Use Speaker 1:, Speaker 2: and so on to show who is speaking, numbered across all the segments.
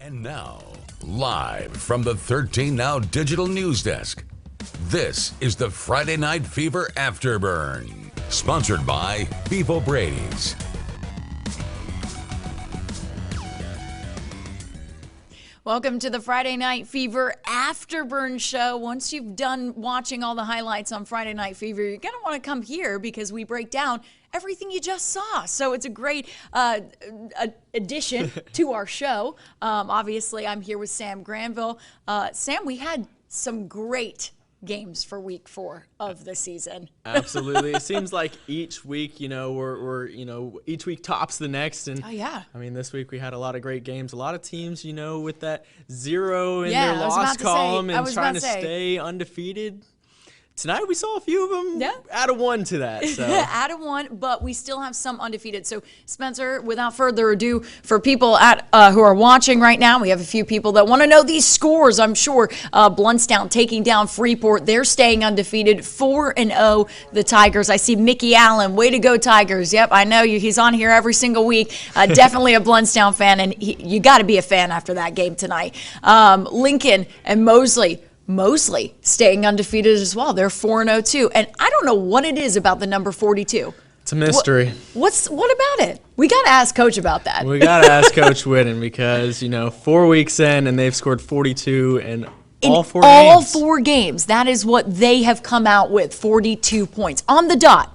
Speaker 1: And now, live from the 13 Now Digital News Desk, this is the Friday Night Fever Afterburn, sponsored by Beef O'Brady's.
Speaker 2: Welcome to the Friday Night Fever Afterburn show. Once you've done watching all the highlights on Friday Night Fever, you're going to want to come here because we break down everything you just saw. So it's a great addition to our show. Obviously, I'm here with Sam Granville. Sam, we had some great games for week 4 of the season.
Speaker 3: Absolutely. It seems like each week, we're each week tops the next. And
Speaker 2: oh, yeah.
Speaker 3: I mean, this week we had a lot of great games. A lot of teams, with that 0 in their loss column and trying to stay undefeated. Tonight we saw a few of them add a 1 to that. So.
Speaker 2: Add a 1, but we still have some undefeated. So, Spencer, without further ado, for people who are watching right now, we have a few people that want to know these scores, I'm sure. Bluntstown taking down Freeport. They're staying undefeated, 4-0, the Tigers. I see Mickey Allen. Way to go, Tigers. Yep, I know you. He's on here every single week. Definitely a Bluntstown fan, and you got to be a fan after that game tonight. Lincoln and Mosley staying undefeated as well. They're 4-0 too. And I don't know what it is about the number 42.
Speaker 3: It's a mystery.
Speaker 2: What about it? We got to ask Coach about that.
Speaker 3: We got to ask Coach Whitten because, 4 weeks in and they've scored 42 in all 4 games.
Speaker 2: All 4 games. That is what they have come out with, 42 points on the dot.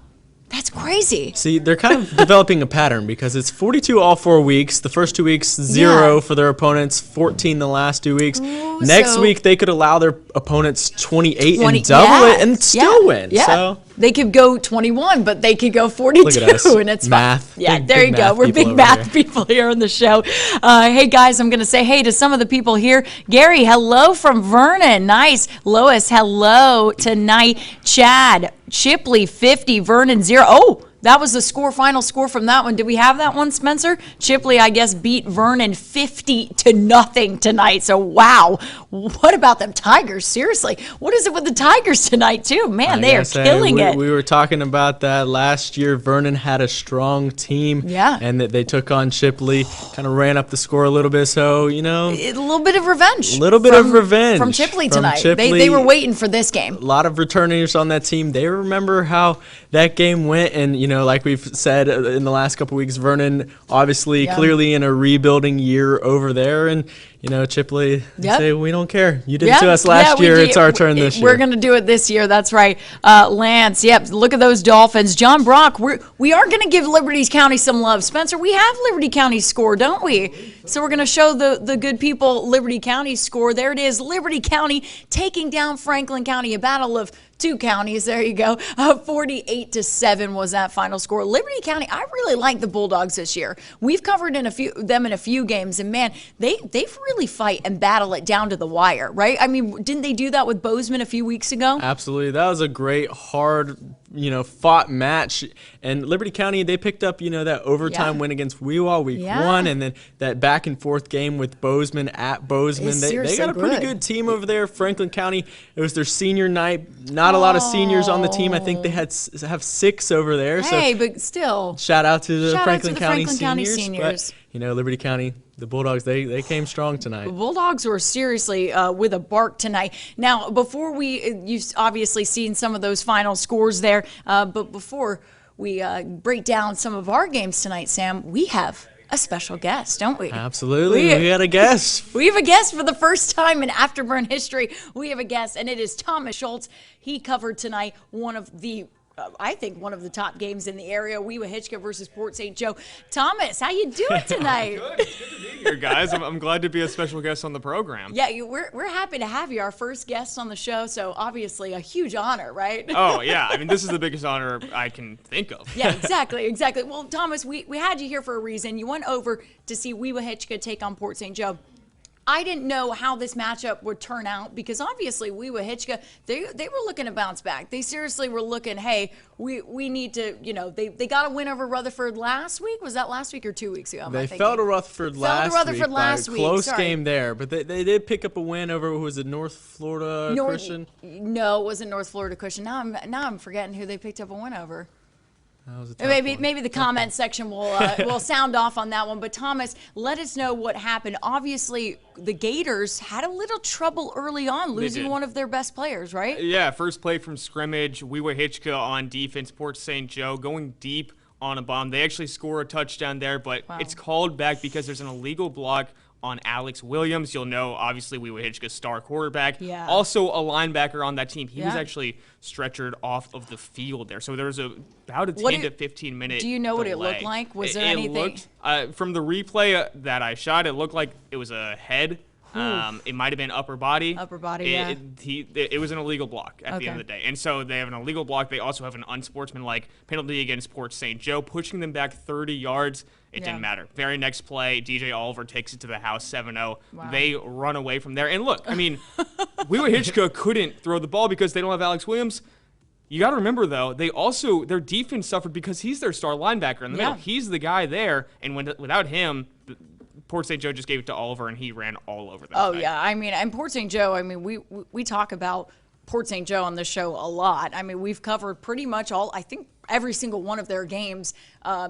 Speaker 2: That's crazy.
Speaker 3: See, they're kind of developing a pattern because it's 42 all 4 weeks. The first 2 weeks, 0 for their opponents, 14 the last 2 weeks.
Speaker 2: Ooh,
Speaker 3: Next week, they could allow their opponents 28 and double it and still win.
Speaker 2: Yeah.
Speaker 3: So
Speaker 2: they could go 21, but they could go 42.
Speaker 3: Look at us.
Speaker 2: And it's
Speaker 3: math.
Speaker 2: Yeah,
Speaker 3: big,
Speaker 2: there you go. We're big math
Speaker 3: here.
Speaker 2: people here on the show. Hey, guys, I'm going to say hey to some of the people here. Gary, hello from Vernon. Nice. Lois, hello tonight. Chad, Chipley, 50, Vernon, 0. Oh, that was the final score from that one. Did we have that one, Spencer? Chipley, I guess, beat Vernon 50-0 tonight. So, wow. What about them Tigers? Seriously. What is it with the Tigers tonight, too? Man, they are killing it.
Speaker 3: We were talking about that last year. Vernon had a strong team.
Speaker 2: Yeah.
Speaker 3: And that they took on Chipley, kind of ran up the score a little bit. So,
Speaker 2: A little bit of revenge.
Speaker 3: A little bit of revenge.
Speaker 2: From Chipley tonight. They were waiting for this game.
Speaker 3: A lot of returners on that team. They remember how that game went. And, like we've said in the last couple weeks, Vernon obviously clearly in a rebuilding year over there. And, Chipley say, we don't care. You did it to us last year. It's our turn this year.
Speaker 2: We're going to do it this year. That's right. Lance, look at those Dolphins. John Brock, we are going to give Liberty County some love. Spencer, we have Liberty County's score, don't we? So we're going to show the good people Liberty County's score. There it is. Liberty County taking down Franklin County, a battle of 2 counties. There you go. 48-7 was that final score. Liberty County, I really like the Bulldogs this year. We've covered them in a few games, and man, they really fight and battle it down to the wire, right? I mean, didn't they do that with Bozeman a few weeks ago?
Speaker 3: Absolutely. That was a great, hard, fought match. And Liberty County, they picked up, that overtime win against Weewa week 1, and then that back and forth game with Bozeman at Bozeman. They got a pretty good team over there. Franklin County, it was their senior night. Not a lot of seniors on the team. I think they have 6 over there.
Speaker 2: Hey, but still.
Speaker 3: Shout out to the Franklin
Speaker 2: County
Speaker 3: seniors. But, Liberty County, the Bulldogs, they came strong tonight.
Speaker 2: The Bulldogs were seriously with a bark tonight. Now, before you've obviously seen some of those final scores there, but before we break down some of our games tonight, Sam, we have a special guest, don't we?
Speaker 3: Absolutely. We got a guest.
Speaker 2: We have a guest for the first time in Afterburn history. We have a guest, and it is Thomas Schultz. He covered tonight one of the top games in the area, Weehawken versus Port St. Joe. Thomas, how you doing tonight?
Speaker 4: Good. It's good to be here, guys. I'm glad to be a special guest on the program.
Speaker 2: Yeah, we're happy to have you, our first guest on the show, so obviously a huge honor, right?
Speaker 4: Oh, yeah. I mean, this is the biggest honor I can think of.
Speaker 2: Yeah, exactly. Well, Thomas, we had you here for a reason. You went over to see Weehawken take on Port St. Joe. I didn't know how this matchup would turn out because obviously Weehawken, they were looking to bounce back. They seriously were looking, hey, we need to, they got a win over Rutherford last week. Was that last week or 2 weeks ago?
Speaker 3: They fell to Rutherford last week. Close game there, but they did pick up a win over, who was it, North Florida Christian?
Speaker 2: No, it wasn't North Florida Christian. Now I'm forgetting who they picked up a win over.
Speaker 3: That was a tough one.
Speaker 2: Maybe the comment section will sound off on that one. But Thomas, let us know what happened. Obviously, the Gators had a little trouble early on, losing one of their best players, right?
Speaker 4: Yeah, first play from scrimmage, Wewa Hitchka on defense, Port St. Joe going deep on a bomb. They actually score a touchdown there, but it's called back because there's an illegal block on Alex Williams. You'll know, obviously, Wewa Hitchka's star quarterback.
Speaker 2: Yeah.
Speaker 4: Also a linebacker on that team. He was actually stretchered off of the field there. So there was about a 10 to 15 minute
Speaker 2: Do you know
Speaker 4: delay.
Speaker 2: what it looked like? Was there anything?
Speaker 4: From the replay that I shot, it looked like it was a head. It might have been upper body. It was an illegal block at the end of the day. And so they have an illegal block. They also have an unsportsmanlike penalty against Port St. Joe, pushing them back 30 yards. It didn't matter. Very next play, DJ Oliver takes it to the house 7-0. Wow. They run away from there. And look, I mean, Wewa Hitchka couldn't throw the ball because they don't have Alex Williams. You got to remember, though, their defense suffered because he's their star linebacker in the middle. He's the guy there. And without him, Port St. Joe just gave it to Oliver, and he ran all over them.
Speaker 2: Oh, yeah. I mean, and Port St. Joe, I mean, we talk about Port St. Joe on this show a lot. I mean, we've covered pretty much I think every single one of their games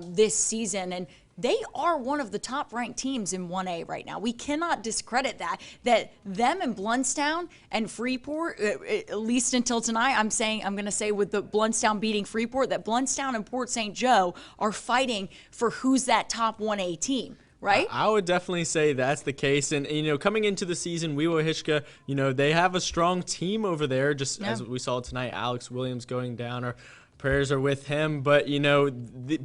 Speaker 2: this season, and they are one of the top-ranked teams in 1A right now. We cannot discredit that them and Bluntstown and Freeport, at least until tonight, I'm going to say with the Bluntstown beating Freeport, that Bluntstown and Port St. Joe are fighting for who's that top 1A team. Right?
Speaker 3: I would definitely say that's the case. And, coming into the season, Wewa Hitchka, they have a strong team over there, just as we saw tonight, Alex Williams going down. Our prayers are with him. But,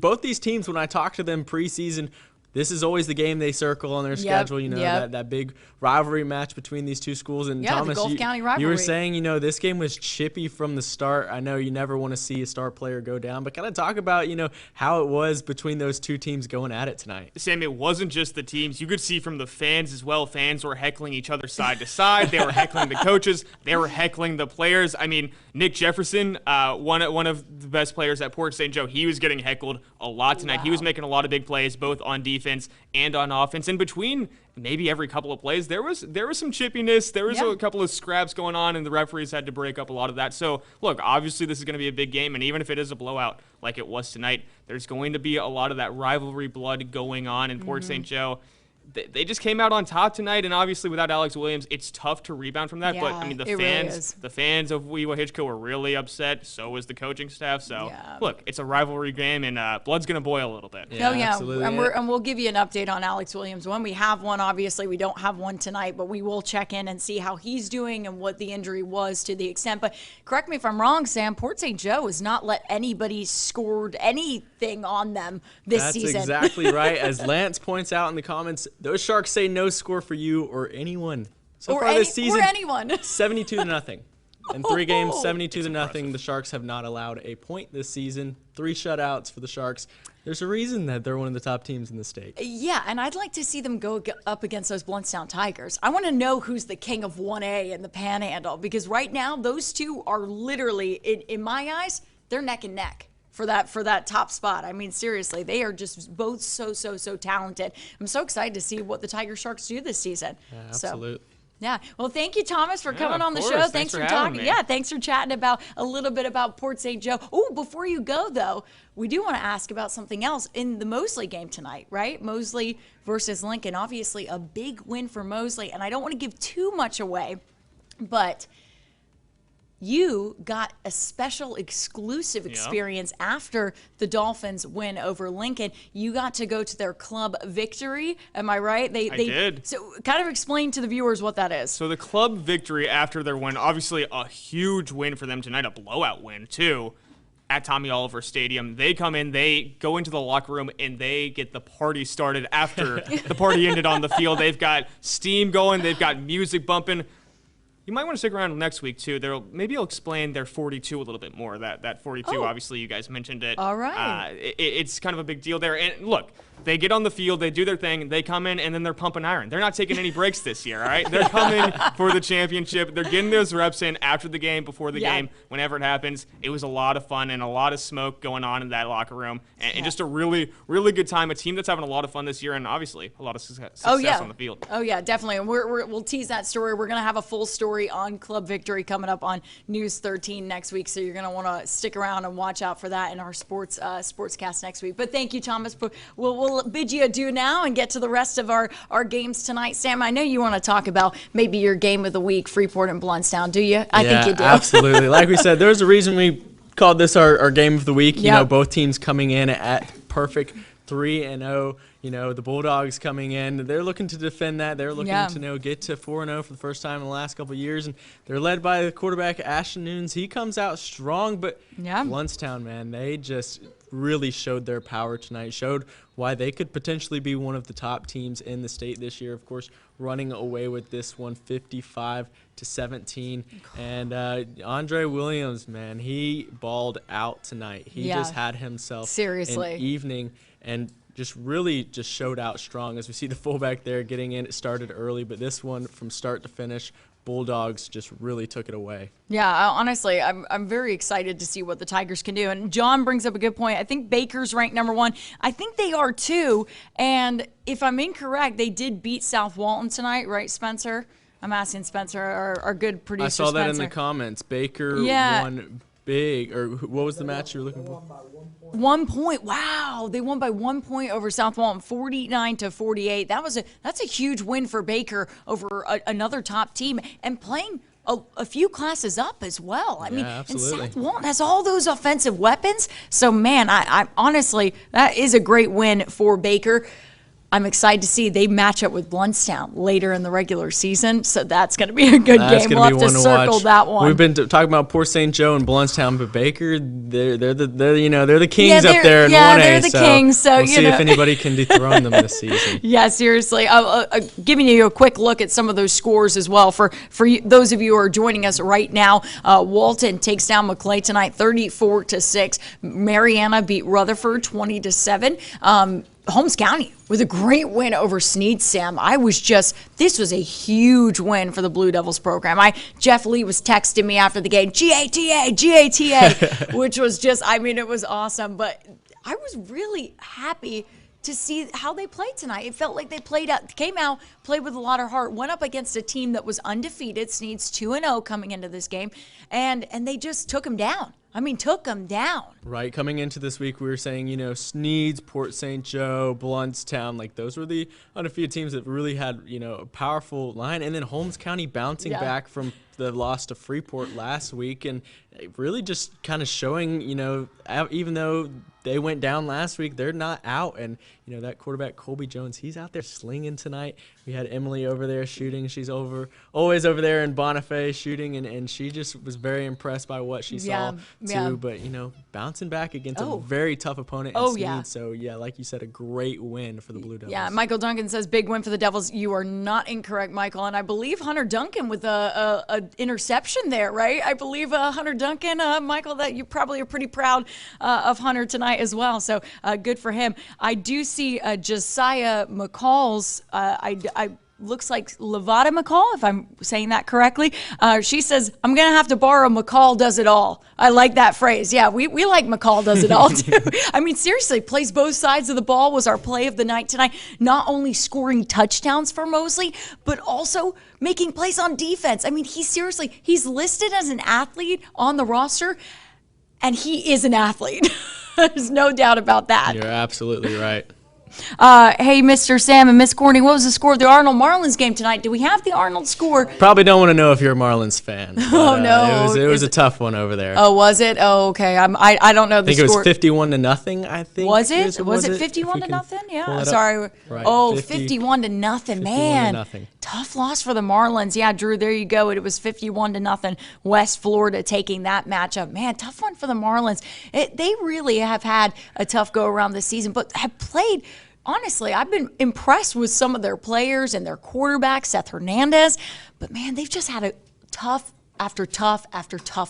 Speaker 3: both these teams, when I talk to them preseason, this is always the game they circle on their schedule, that big rivalry match between these two schools. And Thomas,
Speaker 2: the Gulf County rivalry.
Speaker 3: You were saying, this game was chippy from the start. I know you never want to see a star player go down, but kind of talk about, how it was between those two teams going at it tonight.
Speaker 4: Sam, it wasn't just the teams. You could see from the fans as well. Fans were heckling each other side to side. They were heckling the coaches. They were heckling the players. I mean, Nick Jefferson, one of the best players at Port St. Joe, he was getting heckled a lot tonight. Wow. He was making a lot of big plays, both on defense and on offense. In between maybe every couple of plays, there was some chippiness. There was a couple of scraps going on, and the referees had to break up a lot of that. So, look, obviously this is going to be a big game, and even if it is a blowout like it was tonight, there's going to be a lot of that rivalry blood going on in Port St. Joe. They just came out on top tonight, and obviously without Alex Williams, it's tough to rebound from that.
Speaker 2: Yeah,
Speaker 4: but I mean, the fans of Wewa Hitchka were really upset. So was the coaching staff. So look, it's a rivalry game, and blood's gonna boil a little bit.
Speaker 2: Yeah, absolutely. And we'll give you an update on Alex Williams when we have one. Obviously, we don't have one tonight, but we will check in and see how he's doing and what the injury was to the extent. But correct me if I'm wrong, Sam. Port St. Joe has not let anybody scored anything on them this season.
Speaker 3: That's exactly right. As Lance points out in the comments, those Sharks say no score for you or anyone. So far this season,
Speaker 2: or anyone.
Speaker 3: 72-0. In 3 games, 72-0. The Sharks have not allowed a point this season. 3 shutouts for the Sharks. There's a reason that they're one of the top teams in the state.
Speaker 2: Yeah, and I'd like to see them go up against those Bluntstown Tigers. I want to know who's the king of 1A in the Panhandle, because right now those two are literally, in my eyes, they're neck and neck for that top spot. I mean, seriously, they are just both so talented. I'm so excited to see what the Tiger Sharks do this season.
Speaker 3: Yeah, absolutely.
Speaker 2: Yeah. Well, thank you, Thomas, for coming on the show. Thanks for talking. Yeah, thanks for chatting about a little bit about Port St. Joe. Oh, before you go, though, we do want to ask about something else in the Mosley game tonight, right? Mosley versus Lincoln. Obviously, a big win for Mosley, and I don't want to give too much away, but you got a special exclusive experience after the Dolphins win over Lincoln. You got to go to their club victory. Am I right? I
Speaker 4: did.
Speaker 2: So kind of explain to the viewers what that is.
Speaker 4: So the club victory after their win, obviously a huge win for them tonight, a blowout win too, at Tommy Oliver Stadium. They come in, they go into the locker room, and they get the party started after the party ended on the field. They've got steam going. They've got music bumping. You might want to stick around next week, too. Maybe I'll explain their 42 a little bit more. That 42, obviously, you guys mentioned it.
Speaker 2: All right.
Speaker 4: It's kind of a big deal there. And look, They get on the field, they do their thing, they come in, and then they're pumping iron. They're not taking any breaks this year, all right? They're coming for the championship. They're getting those reps in after the game, before the game, whenever it happens. It was a lot of fun and a lot of smoke going on in that locker room, and just a really, really good time. A team that's having a lot of fun this year, and obviously a lot of success on the field.
Speaker 2: Oh, yeah, definitely. And we'll tease that story. We're going to have a full story on Club Victory coming up on News 13 next week, so you're going to want to stick around and watch out for that in our sportscast next week. But thank you, Thomas. We'll bid you adieu now and get to the rest of our games tonight. Sam, I know you want to talk about maybe your game of the week, Freeport and Blountstown, do you? I think you do.
Speaker 3: Absolutely. Like we said, there's a reason we called this our game of the week. You know, both teams coming in at perfect 3-0. You know, the Bulldogs coming in, they're looking to defend that. They're looking to get to 4-0 for the first time in the last couple of years, and they're led by the quarterback Ashton Nunes. He comes out strong, but Blountstown, man, they just really showed their power tonight, showed why they could potentially be one of the top teams in the state this year. Of course, running away with this one 55-17. And Andre Williams, man, he balled out tonight. He just had himself an evening and just really showed out strong. As we see the fullback there getting in, it started early, but this one from start to finish, Bulldogs just really took it away.
Speaker 2: Yeah, honestly, I'm very excited to see what the Tigers can do. And John brings up a good point. I think Baker's ranked number 1. I think they are too. And if I'm incorrect, they did beat South Walton tonight, right, Spencer? I'm asking Spencer, our good producer.
Speaker 3: I saw that
Speaker 2: Spencer.
Speaker 3: in the comments. Baker won big. Or what was the match you were looking for?
Speaker 2: 1 point. Wow, they won by 1 point over South Walton, 49-48. That's a huge win for Baker over another top team, and playing a few classes up as well. I mean,
Speaker 3: absolutely.
Speaker 2: And South Walton has all those offensive weapons. So, man, I honestly, that is a great win for Baker. I'm excited to see they match up with Blountstown later in the regular season, so that's going to be a good game. We'll have to circle that one.
Speaker 3: We've been talking about Port St. Joe and Blountstown, but Baker, they're the kings up there in 1A.
Speaker 2: Yeah, they're the kings. So
Speaker 3: we'll see if anybody can dethrone them this season.
Speaker 2: Yeah, seriously. Giving you a quick look at some of those scores as well for those of you who are joining us right now. Walton takes down Maclay tonight, 34-6. Mariana beat Rutherford, 20-7. Holmes County with a great win over Sneed, Sam. This was a huge win for the Blue Devils program. Jeff Lee was texting me after the game, GATA, which was it was awesome. But I was really happy to see how they played tonight. It felt like they came out, played with a lot of heart, went up against a team that was undefeated. Sneed's 2-0 coming into this game, and they just took them down. Took them down.
Speaker 3: Right. Coming into this week, we were saying, Sneeds, Port St. Joe, Blountstown, those were the undefeated teams that really had, a powerful line. And then Holmes County bouncing back from the loss to Freeport last week and really just kind of showing, even though they went down last week, they're not out. And, that quarterback, Colby Jones, he's out there slinging tonight. We had Emily over there shooting. She's always over there in Bonifay shooting, and she just was very impressed by what she saw, too. But, bouncing back against a very tough opponent in Sneed. So, like you said, a great win for the Blue Devils. Yeah,
Speaker 2: Michael Duncan says big win for the Devils. You are not incorrect, Michael. And I believe Hunter Duncan with a interception there, right? I believe Hunter Duncan, Michael, that you probably are pretty proud of Hunter tonight as well. So good for him. I do see Josiah McCall's, looks like Levada McCall, if I'm saying that correctly. She says, I'm going to have to borrow McCall does it all. I like that phrase. Yeah, we like McCall does it all, too. Seriously, plays both sides of the ball was our play of the night tonight. Not only scoring touchdowns for Mosley, but also making plays on defense. He's listed as an athlete on the roster, and he is an athlete. There's no doubt about that.
Speaker 3: You're absolutely right.
Speaker 2: Hey, Mr. Sam and Miss Courtney, what was the score of the Arnold Marlins game tonight? Do we have the Arnold score?
Speaker 3: Probably don't want to know if you're a Marlins fan. But,
Speaker 2: no.
Speaker 3: It was a tough one over there.
Speaker 2: Oh, was it? Oh, okay. I don't know the score.
Speaker 3: I think it was 51-0, I think.
Speaker 2: Was it? Was it 51-0? Yeah. Sorry.
Speaker 3: Right.
Speaker 2: Oh, 51-0. Man.
Speaker 3: 51-0.
Speaker 2: Tough loss for the Marlins. Yeah, Drew, there you go. It was 51-0. West Florida taking that matchup. Man, tough one for the Marlins. They really have had a tough go around this season, but have played. Honestly, I've been impressed with some of their players and their quarterback, Seth Hernandez. But, man, they've just had a tough after tough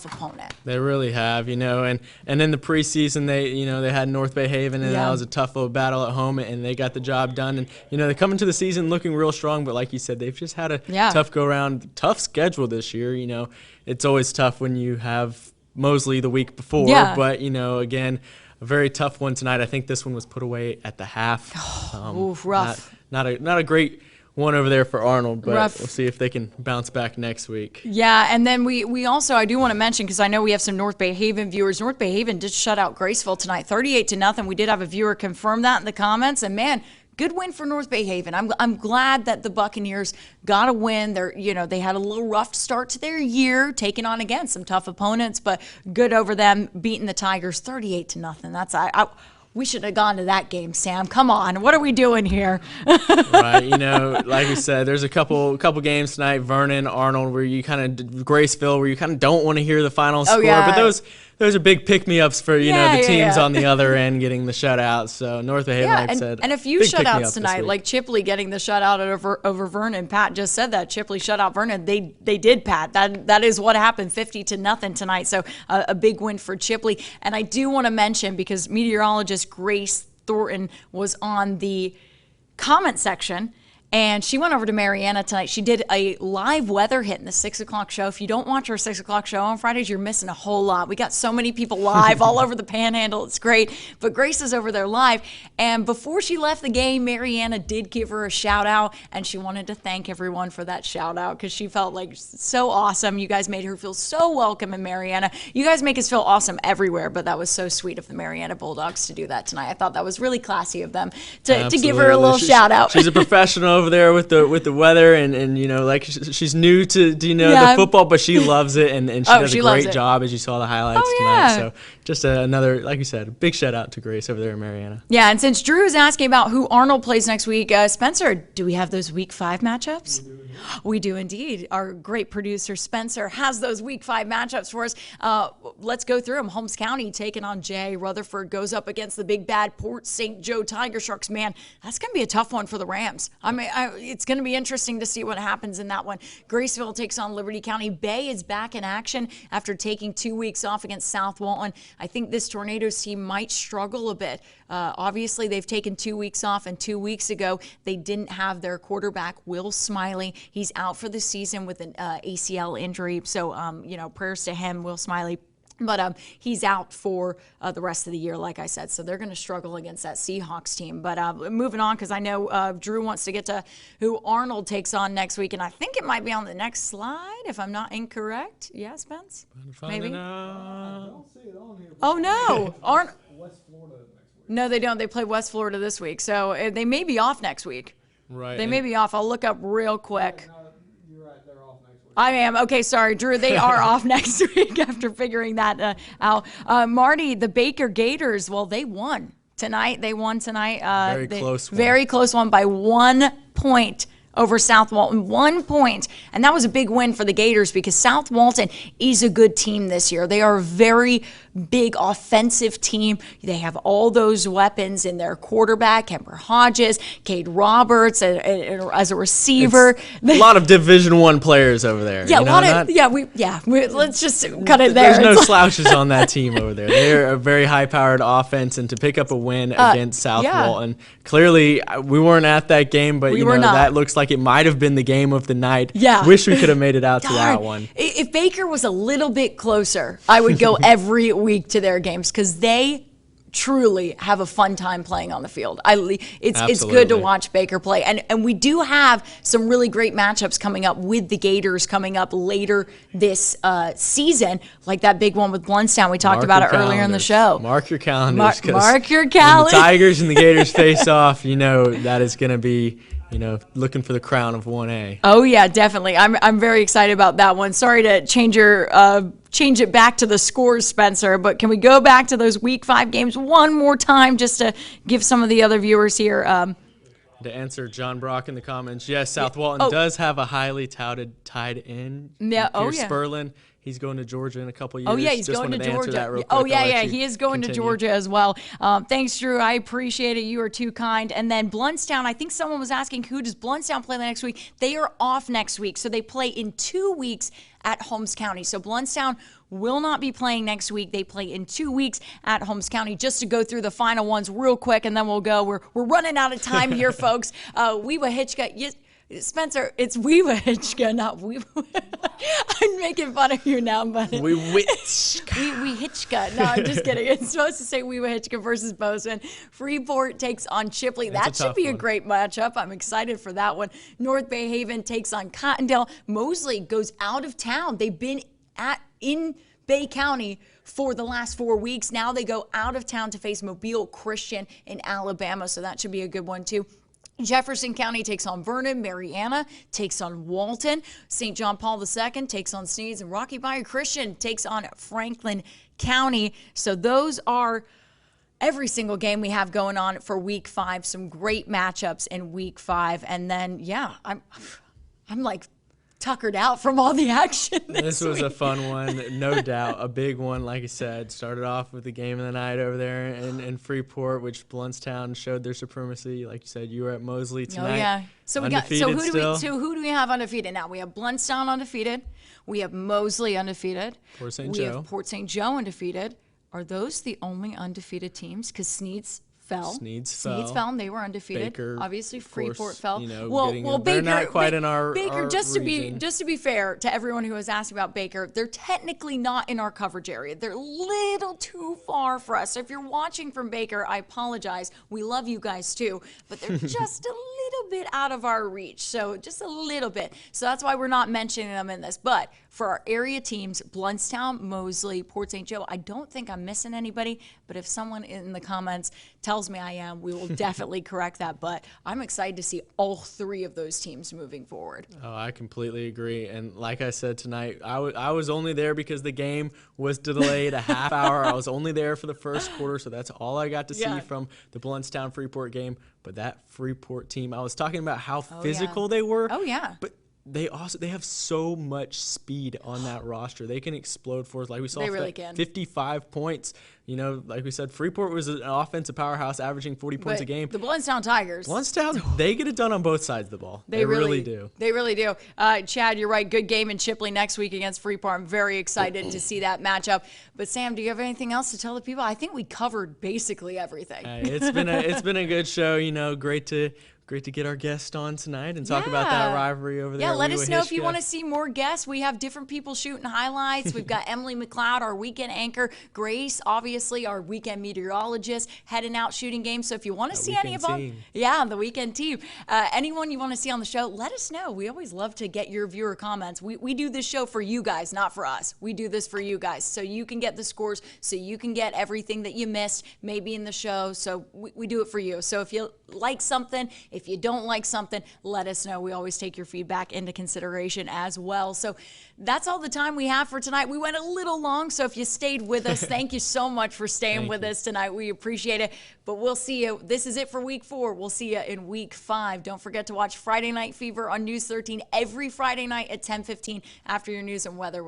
Speaker 2: opponent.
Speaker 3: They really have, and in the preseason they had North Bay Haven, and that was a tough little battle at home, and they got the job done. And they come into the season looking real strong, but like you said, they've just had a tough go around, tough schedule this year. It's always tough when you have Mosley the week before, but again, a very tough one tonight. I think this one was put away at the half.
Speaker 2: Rough.
Speaker 3: Not a great one over there for Arnold, but we'll see if they can bounce back next week.
Speaker 2: Yeah, and then we also, I do want to mention, because I know we have some North Bay Haven viewers, North Bay Haven did shut out Graceville tonight, 38-0. We did have a viewer confirm that in the comments, and man, good win for North Bay Haven. I'm glad that the Buccaneers got a win. They had a little rough start to their year, taking on, again, some tough opponents, but good over them, beating the Tigers 38-0. That's we should have gone to that game, Sam. Come on, what are we doing here?
Speaker 3: Right, like we said, there's a couple games tonight, Vernon, Arnold, where you kind of Graceville, where you kind of don't want to hear the final score, but those are big pick-me-ups for the teams on the other end getting the shutout. So North Bay Haven, like I said,
Speaker 2: and a few shutouts tonight, like Chipley getting the shutout over Vernon. Pat just said that Chipley shut out Vernon. They did, Pat. That is what happened, 50-0 tonight. So a big win for Chipley. And I do want to mention, because meteorologist Grace Thornton was on the comment section, and she went over to Mariana tonight. She did a live weather hit in the 6 o'clock show. If you don't watch her 6 o'clock show on Fridays, you're missing a whole lot. We got so many people live all over the Panhandle. It's great. But Grace is over there live. And before she left the game, Mariana did give her a shout out, and she wanted to thank everyone for that shout out, because she felt like so awesome. You guys made her feel so welcome in Mariana. You guys make us feel awesome everywhere, but that was so sweet of the Mariana Bulldogs to do that tonight. I thought that was really classy of them to give her a little shout out.
Speaker 3: She's a professional over there with the weather, and like she's new to the football, but she loves it, and she does a great job, as you saw the highlights tonight. So just another, like you said, big shout out to Grace over there in Mariana.
Speaker 2: Yeah, and since Drew is asking about who Arnold plays next week, Spencer, do we have those Week 5 matchups? We do indeed. Our great producer Spencer has those Week 5 matchups for us. Let's go through them. Holmes County taking on Jay. Rutherford goes up against the big bad Port St. Joe Tiger Sharks. Man, that's going to be a tough one for the Rams. I mean, it's going to be interesting to see what happens in that one. Graceville takes on Liberty County. Bay is back in action after taking 2 weeks off against South Walton. I think this Tornadoes team might struggle a bit. Obviously, they've taken 2 weeks off, and 2 weeks ago, they didn't have their quarterback, Will Smiley. He's out for the season with an ACL injury. So, prayers to him, Will Smiley. But he's out for the rest of the year, like I said. So they're going to struggle against that Seahawks team. But moving on, because I know Drew wants to get to who Arnold takes on next week. And I think it might be on the next slide, if I'm not incorrect. Yeah, Spence? Maybe?
Speaker 5: I don't see it on here.
Speaker 2: Oh, no.
Speaker 5: West Florida next week.
Speaker 2: No, they don't. They play West Florida this week. So they may be off next week.
Speaker 3: Right.
Speaker 2: They may be off. I'll look up real quick.
Speaker 5: You're right. They're off next week.
Speaker 2: I am. Okay, sorry, Drew. They are off next week after figuring that out. Marty, the Baker Gators, well, they won tonight. Very close one by 1 point over South Walton. 1 point. And that was a big win for the Gators, because South Walton is a good team this year. They are a very big offensive team. They have all those weapons in their quarterback, Kemper Hodges, Cade Roberts as a receiver.
Speaker 3: A lot of Division I players over there.
Speaker 2: Yeah, let's just cut it there.
Speaker 3: There's no slouches on that team over there. They're a very high-powered offense, and to pick up a win against South Walton, clearly we weren't at that game, but that looks like it might have been the game of the night.
Speaker 2: Yeah.
Speaker 3: Wish we could have made it out to that one.
Speaker 2: If Baker was a little bit closer, I would go every week to their games, because they truly have a fun time playing on the field. It's good to watch Baker play. And we do have some really great matchups coming up with the Gators coming up later this season, like that big one with Bluntstown. We talked about it earlier in the show.
Speaker 3: Mark your calendars.
Speaker 2: Mark your calendars.
Speaker 3: When the Tigers and the Gators face off, that is going to be looking for the crown of 1A.
Speaker 2: Oh yeah, definitely. I'm very excited about that one. Sorry to change it back to the scores, Spencer, but can we go back to those Week 5 games one more time, just to give some of the other viewers here?
Speaker 3: To answer John Brock in the comments, yes, South Walton does have a highly touted tight end.
Speaker 2: Yeah,
Speaker 3: Pierce Spurlin. He's going to Georgia in a couple years.
Speaker 2: Oh, yeah, he's
Speaker 3: Just
Speaker 2: going to
Speaker 3: wanted answer
Speaker 2: Georgia.
Speaker 3: that real
Speaker 2: Oh,
Speaker 3: quick.
Speaker 2: yeah, he is going to Georgia as well. Thanks, Drew. I appreciate it. You are too kind. And then Bluntstown, I think someone was asking, who does Bluntstown play next week? They are off next week, so they play in 2 weeks at Holmes County. So Bluntstown will not be playing next week. They play in 2 weeks at Holmes County. Just to go through the final ones real quick, and then we'll go. We're running out of time here, folks. Weewa Hitchka. Spencer, it's Weewa Hitchka, not Weewa. I'm making fun of you now, but
Speaker 3: We
Speaker 2: Hitchka. No, I'm just kidding. It's supposed to say Weewa Hitchka versus Bozeman. Freeport takes on Chipley. That should be a great matchup. I'm excited for that one. North Bay Haven takes on Cottondale. Mosley goes out of town. They've been in Bay County for the last 4 weeks. Now they go out of town to face Mobile Christian in Alabama, so that should be a good one too. Jefferson County takes on Vernon. Mariana takes on Walton. St. John Paul II takes on Sneads. And Rocky Bayou Christian takes on Franklin County. So those are every single game we have going on for Week 5. Some great matchups in Week 5. And then, yeah, I'm like tuckered out from all the action
Speaker 3: this was a fun one, no doubt. A big one, like I said. Started off with the game of the night over there in Freeport, which Bluntstown showed their supremacy. Like you said, you were at Mosley tonight.
Speaker 2: Oh, yeah. So who do we have undefeated now? We have Bluntstown undefeated. We have Mosley undefeated.
Speaker 3: Port St.
Speaker 2: We
Speaker 3: Joe.
Speaker 2: have Port St. Joe undefeated. Are those the only undefeated teams? Because Sneads fell.
Speaker 3: Sneads
Speaker 2: fell, and they were undefeated.
Speaker 3: Baker,
Speaker 2: obviously, Freeport
Speaker 3: course,
Speaker 2: fell.
Speaker 3: Well,
Speaker 2: Baker,
Speaker 3: they're not quite in our
Speaker 2: Baker. Just
Speaker 3: region.
Speaker 2: to be fair to everyone who was asking about Baker, they're technically not in our coverage area. They're a little too far for us. So if you're watching from Baker, I apologize. We love you guys too, but they're just a little bit out of our reach. So just a little bit. So that's why we're not mentioning them in this. But for our area teams, Bluntstown, Mosley, Port St. Joe, I don't think I'm missing anybody. But if someone in the comments tells me I am, we will definitely correct that. But I'm excited to see all 3 of those teams moving forward.
Speaker 3: Oh, I completely agree. And like I said tonight, I was only there because the game was delayed a half hour. I was only there for the first quarter, so that's all I got to see from the Bluntstown Freeport game. But that Freeport team, I was talking about how physical they were.
Speaker 2: Oh, yeah.
Speaker 3: But they have so much speed on that roster. They can explode for us. Like we saw, 55 points. You know, like we said, Freeport was an offensive powerhouse, averaging 40 points a game.
Speaker 2: The Bluntstown Tigers.
Speaker 3: They get it done on both sides of the ball. They really do.
Speaker 2: They really do. Chad, you're right. Good game in Chipley next week against Freeport. I'm very excited to see that matchup. But Sam, do you have anything else to tell the people? I think we covered basically everything.
Speaker 3: It's been a good show. You know, great to get our guest on tonight and talk about that rivalry over there.
Speaker 2: Yeah, let us know if you want to see more guests. We have different people shooting highlights. We've got Emily McLeod, our weekend anchor. Grace, obviously, our weekend meteorologist, heading out shooting games. So if you want to see any of them, the weekend team. Anyone you want to see on the show, let us know. We always love to get your viewer comments. We do this show for you guys, not for us. We do this for you guys, so you can get the scores, so you can get everything that you missed maybe in the show. So we do it for you. So if you like something, if you don't like something, let us know. We always take your feedback into consideration as well. So that's all the time we have for tonight. We went a little long, so if you stayed with us, thank you so much for staying with us tonight. We appreciate it. But we'll see you. This is it for Week 4. We'll see you in Week 5. Don't forget to watch Friday Night Fever on News 13 every Friday night at 10:15 after your news and weather. We'll